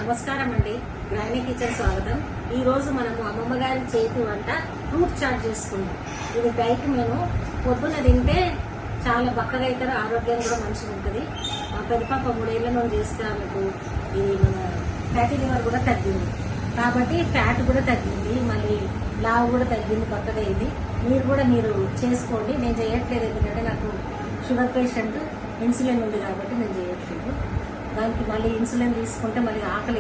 నమస్కారం అండి. Granny kitchen స్వాగతం. ఈ రోజు మనము అమ్మమ్మ గారి చేతి వంట ఫ్రూట్ చాట్ చేసుకుందాం. ఇది డైట్ మేము పొద్దున తింటే చాలా బక్కగా అవుతారు, ఆరోగ్యం కూడా మంచిగా ఉంటుంది. మా పెద్దపాప 3 ఏళ్ల నుండి చేస్తే ఆమెకు ఇది మన ఫ్యాటీ లివర్ కూడా తగ్గింది, కాబట్టి ఫ్యాట్ కూడా తగ్గింది, మళ్ళీ లావు కూడా తగ్గింది, బక్కగా అయింది. మీరు చేసుకోండి. నేను చేయట్లేదు, ఎందుకంటే నాకు షుగర్ పేషెంట్, ఇన్సులిన్ ఉంది కాబట్టి నేను చేయట్లేదు. దానికి మళ్ళీ ఇన్సులిన్ తీసుకుంటే మళ్ళీ ఆకలి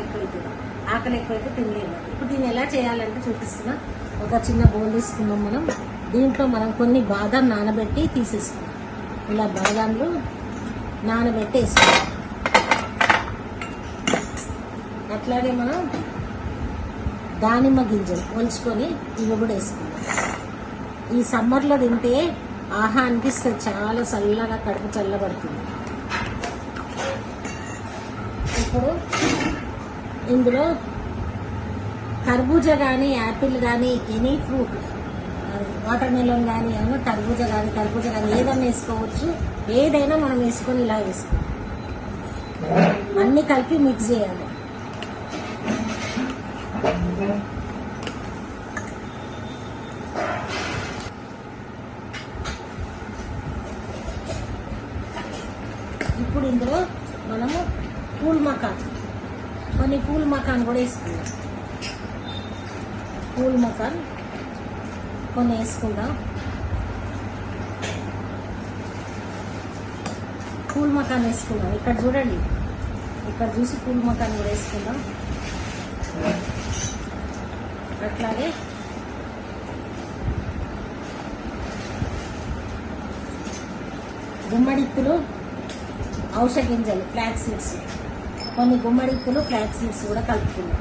ఎక్కువైతే తినలేము. ఇప్పుడు దీన్ని ఎలా చేయాలంటే చూపిస్తున్నా. ఒక చిన్న బౌల్ తీసుకున్నాం మనం. దీంట్లో మనం కొన్ని బాదం నానబెట్టి తీసేసుకున్నాం. ఇలా బాదాంలు నానబెట్టి వేసుకున్నాం. అట్లాగే మనం దానిమ్మ గింజలు ఒలుచుకొని ఇవి కూడా వేసుకున్నాం. ఈ సమ్మర్లో తింటే ఆహా అనిపిస్తుంది, చాలా చల్లగా, కడుపు చల్లబడుతుంది. ఇప్పుడు ఇందులో కర్బూజా కానీ, యాపిల్ కానీ, ఎనీ ఫ్రూట్, వాటర్ మెలన్ కానీ, కర్బూజా కానీ ఏదైనా వేసుకోవచ్చు. ఏదైనా మనం వేసుకొని ఇలా వేసుకోవాలి. అన్ని కలిపి మిక్స్ చేయాలి. ఇప్పుడు ఇందులో మనము పూల్ మకాన్, కొన్ని పూల్ మకాన్ కూడా వేసుకుందాం. పూల్ మకాన్ కొన్ని వేసుకుందాం. పూల్ మకాన్ వేసుకుందాం. ఇక్కడ చూడండి, ఇక్కడ చూసి పూల్ మకాన్ కూడా వేసుకుందాం. అట్లాగే గుమ్మడిత్తులు, ఔషధ గింజలు, ఫ్లాక్స్ సీడ్స్, కొన్ని గుమ్మడిత్తులు, ఫ్లాక్స్ సీడ్స్ కూడా కలుపుకుందాం.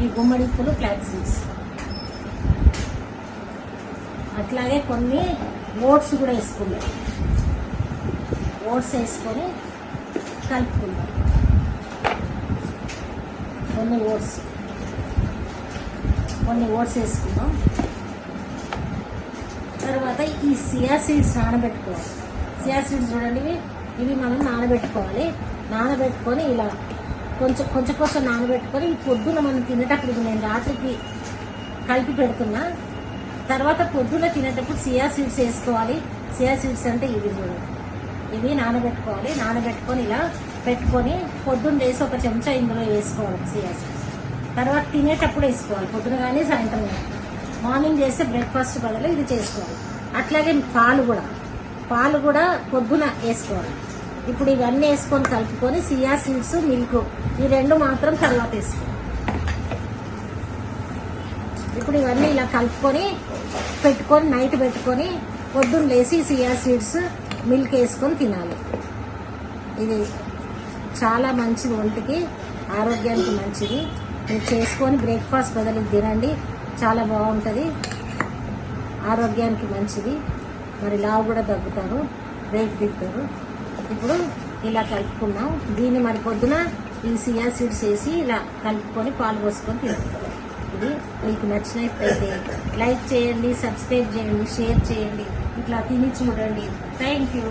ఈ గుమ్మడిత్తులు, ఫ్లాక్స్ సీడ్స్, అట్లాగే కొన్ని ఓట్స్ కూడా వేసుకుందాం. ఓట్స్ వేసుకొని కలుపుకుందాం. కొన్ని ఓట్స్ వేసుకుందాం. తర్వాత ఈ సియా సీడ్స్ నానబెట్టుకోవాలి. సియా సీడ్స్ చూడండి, ఇవి మనం నానబెట్టుకోవాలి. నానబెట్టుకొని ఇలా కొంచెం నానబెట్టుకొని ఈ పొద్దున మనం తినేటప్పుడు, నేను రాత్రికి కలిపి పెడుతున్నా, తర్వాత పొద్దున తినేటప్పుడు సియా సీడ్స్ వేసుకోవాలి. సియా సీడ్స్ అంటే ఇవి చూడండి, ఇవి నానబెట్టుకోవాలి. నానబెట్టుకొని ఇలా పెట్టుకొని పొద్దున్న వేసి ఒక చెంచా ఇందులో వేసుకోవాలి సియా సీడ్స్. తర్వాత తినేటప్పుడు వేసుకోవాలి, పొద్దున కానీ సాయంత్రం కానీ. మార్నింగ్ చేస్తే బ్రేక్ఫాస్ట్ బదులు ఇది చేసుకోవాలి. అట్లాగే పాలు కూడా పొద్దున వేసుకోవాలి. ఇప్పుడు ఇవన్నీ వేసుకొని కలుపుకొని సియా సీడ్స్, మిల్క్, ఈ రెండు మాత్రం తర్వాత వేసుకోవాలి. ఇప్పుడు ఇవన్నీ ఇలా కలుపుకొని పెట్టుకొని నైట్ పెట్టుకొని పొద్దున్న లేసి సియా సీడ్స్, మిల్క్ వేసుకొని తినాలి. ఇది చాలా మంచిది, ఒంటికి, ఆరోగ్యానికి మంచిది. మీరు చేసుకొని బ్రేక్ఫాస్ట్ బదులు తినండి, చాలా బాగుంటుంది, ఆరోగ్యానికి మంచిది. మరి లావు కూడా తగ్గుతారు, వెయిట్ దిగుతారు. ఇప్పుడు ఇలా కలుపుకున్నాం. దీన్ని మరి పొద్దున ఈ సియా సీడ్స్ వేసి ఇలా కలుపుకొని పాలు పోసుకొని తింటాం. ఇది మీకు నచ్చినట్లయితే లైక్ చేయండి, సబ్స్క్రైబ్ చేయండి, షేర్ చేయండి. ఇట్లా తిని చూడండి. Thank you.